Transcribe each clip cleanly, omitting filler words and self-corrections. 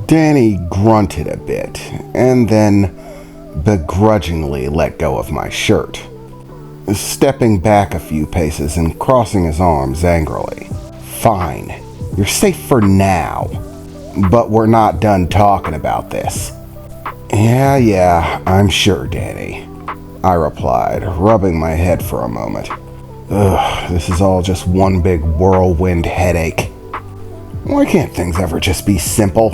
Danny grunted a bit, and then begrudgingly let go of my shirt, stepping back a few paces and crossing his arms angrily. Fine, you're safe for now, but we're not done talking about this. Yeah, I'm sure, Danny, I replied, rubbing my head for a moment. Ugh, this is all just one big whirlwind headache. Why can't things ever just be simple?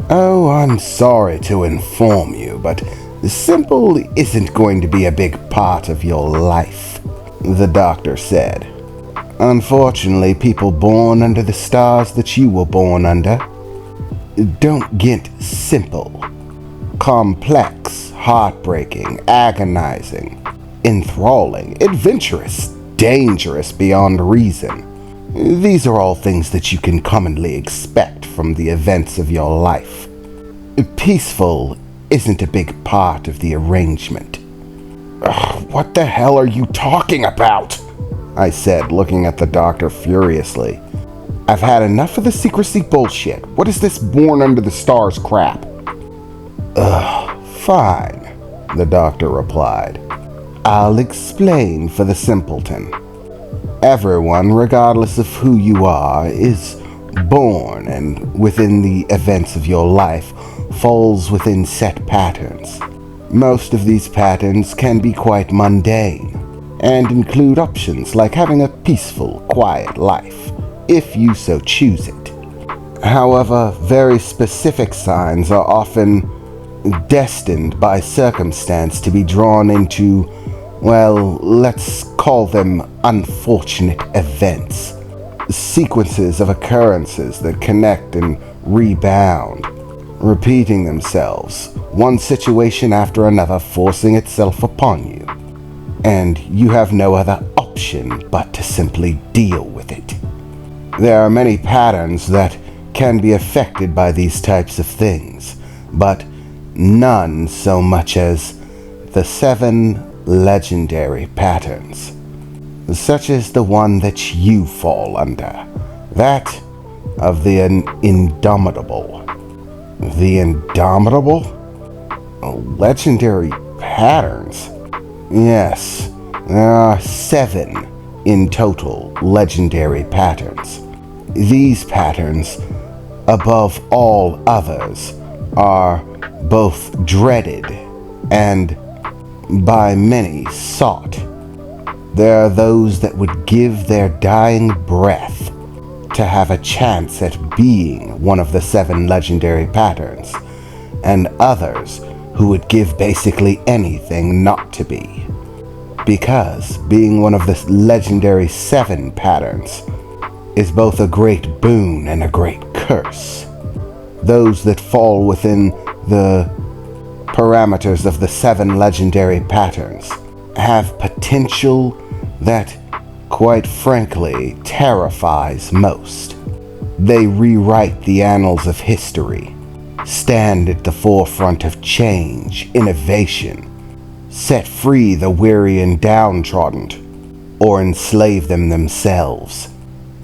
Oh, I'm sorry to inform you, but simple isn't going to be a big part of your life, the doctor said. Unfortunately, people born under the stars that you were born under don't get simple. Complex, heartbreaking, agonizing, enthralling, adventurous, dangerous beyond reason. These are all things that you can commonly expect from the events of your life. Peaceful isn't a big part of the arrangement. Ugh, what the hell are you talking about? I said, looking at the doctor furiously. I've had enough of the secrecy bullshit. What is this born under the stars crap? Fine, the doctor replied. I'll explain for the simpleton. Everyone, regardless of who you are, is born, and within the events of your life falls within set patterns. Most of these patterns can be quite mundane, and include options like having a peaceful, quiet life, if you so choose it. However, very specific signs are often destined by circumstance to be drawn into, well, let's call them unfortunate events. Sequences of occurrences that connect and rebound, repeating themselves, one situation after another forcing itself upon you. And you have no other option but to simply deal with it. There are many patterns that can be affected by these types of things, but none so much as the 7 legendary patterns, such as the one that you fall under, that of the indomitable. The indomitable? Legendary patterns? Yes, there are 7 in total legendary patterns. These patterns, above all others, are both dreaded and by many sought. There are those that would give their dying breath to have a chance at being one of the 7 legendary patterns, and others who would give basically anything not to be. Because being one of the legendary 7 patterns is both a great boon and a great curse. Those that fall within the parameters of the 7 legendary patterns have potential that, quite frankly, terrifies most. They rewrite the annals of history, stand at the forefront of change, innovation, set free the weary and downtrodden, or enslave them themselves.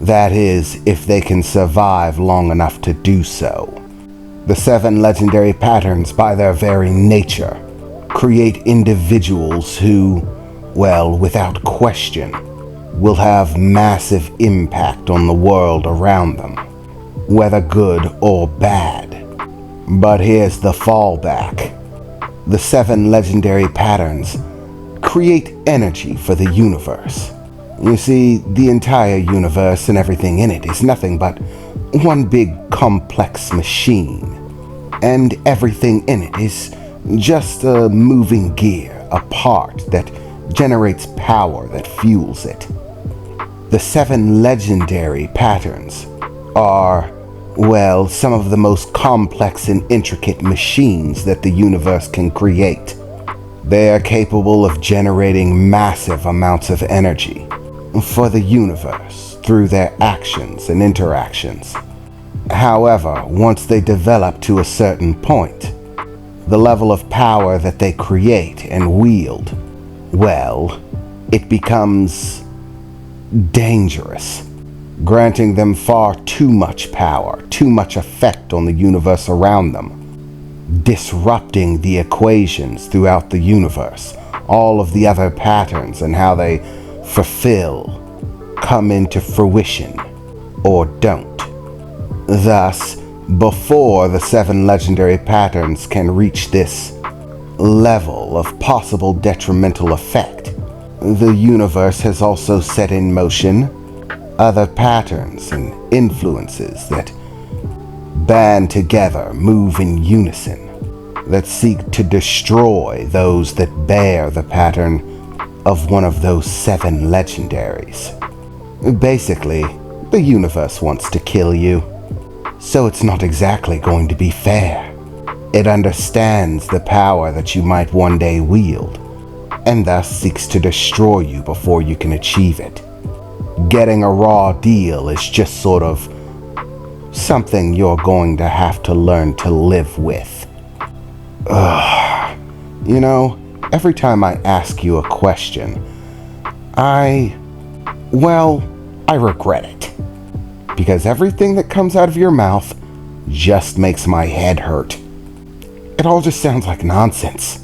That is, if they can survive long enough to do so. The 7 legendary patterns, by their very nature, create individuals who, well, without question, will have massive impact on the world around them, whether good or bad. But here's the fallback. The 7 legendary patterns create energy for the universe. You see, the entire universe and everything in it is nothing but one big complex machine, and everything in it is just a moving gear, a part that generates power that fuels it. The 7 legendary patterns are, well, some of the most complex and intricate machines that the universe can create. They are capable of generating massive amounts of energy for the universe through their actions and interactions. However, once they develop to a certain point, the level of power that they create and wield, well, it becomes dangerous. granting them far too much power, too much effect on the universe around them, disrupting the equations throughout the universe, all of the other patterns and how they fulfill, come into fruition, or don't. Thus, before the 7 legendary patterns can reach this level of possible detrimental effect, the universe has also set in motion other patterns and influences that band together, move in unison, that seek to destroy those that bear the pattern of one of those 7 legendaries. Basically, the universe wants to kill you, so it's not exactly going to be fair. It understands the power that you might one day wield, and thus seeks to destroy you before you can achieve it. Getting a raw deal is just sort of something you're going to have to learn to live with. You know, every time I ask you a question, I regret it. Because everything that comes out of your mouth just makes my head hurt. It all just sounds like nonsense,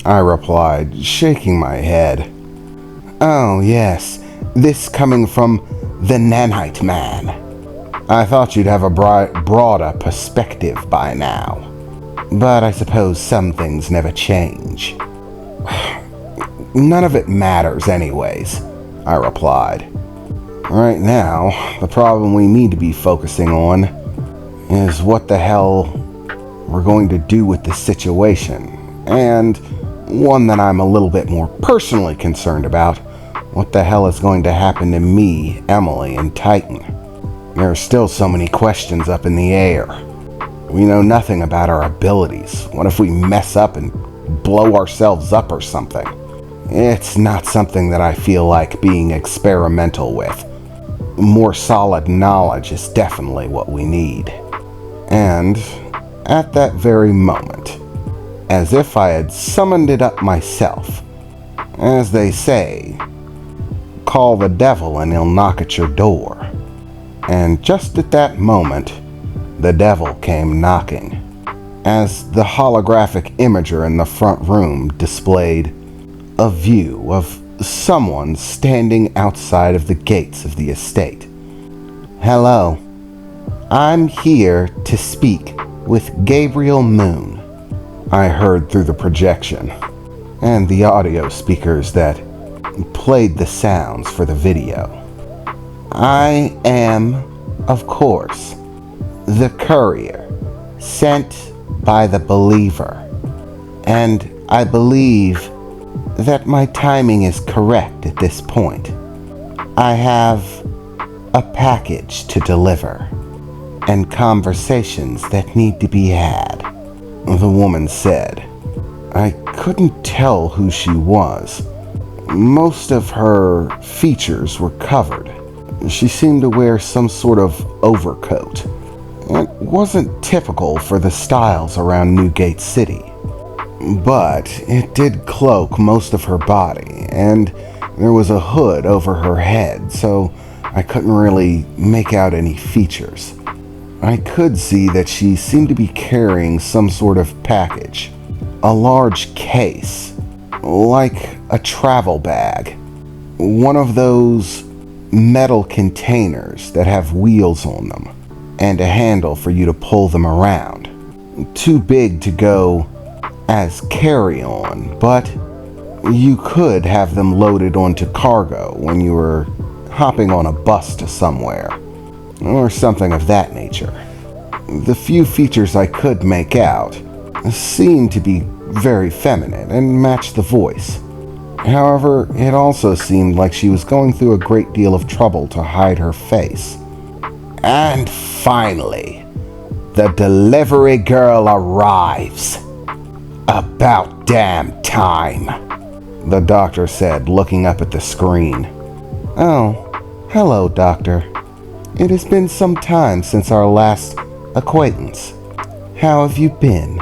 I replied, shaking my head. Oh, yes, this coming from the Nanite Man. I thought you'd have a broader perspective by now. But I suppose some things never change. None of it matters anyways, I replied. Right now, the problem we need to be focusing on is what the hell we're going to do with this situation, and one that I'm a little bit more personally concerned about, what the hell is going to happen to me, Emily, and Titan. There are still so many questions up in the air. We know nothing about our abilities. What if we mess up and blow ourselves up or something? It's not something that I feel like being experimental with. More solid knowledge is definitely what we need. And at that very moment, as if I had summoned it up myself, as they say, call the devil and he'll knock at your door. And just at that moment, the devil came knocking, as the holographic imager in the front room displayed a view of someone standing outside of the gates of the estate. Hello, I'm here to speak with Gabrial Moon, I heard through the projection, and the audio speakers that played the sounds for the video. I am, of course, the courier sent by the believer, and I believe that my timing is correct at this point. I have a package to deliver, and conversations that need to be had, the woman said. I couldn't tell who she was. Most of her features were covered. She seemed to wear some sort of overcoat. It wasn't typical for the styles around Newgate City, but it did cloak most of her body, and there was a hood over her head, so I couldn't really make out any features. I could see that she seemed to be carrying some sort of package, a large case, like a travel bag, one of those metal containers that have wheels on them, and a handle for you to pull them around. Too big to go as carry-on, but you could have them loaded onto cargo when you were hopping on a bus to somewhere, or something of that nature. The few features I could make out seemed to be very feminine and matched the voice. However, it also seemed like she was going through a great deal of trouble to hide her face. And finally, the delivery girl arrives. About damn time, the doctor said, looking up at the screen. Oh, hello, doctor. It has been some time since our last acquaintance. How have you been?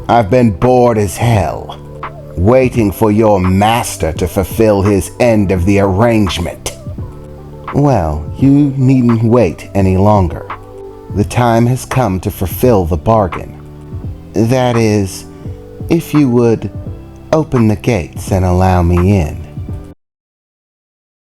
I've been bored as hell, waiting for your master to fulfill his end of the arrangement. Well, you needn't wait any longer. The time has come to fulfill the bargain. That is, if you would open the gates and allow me in.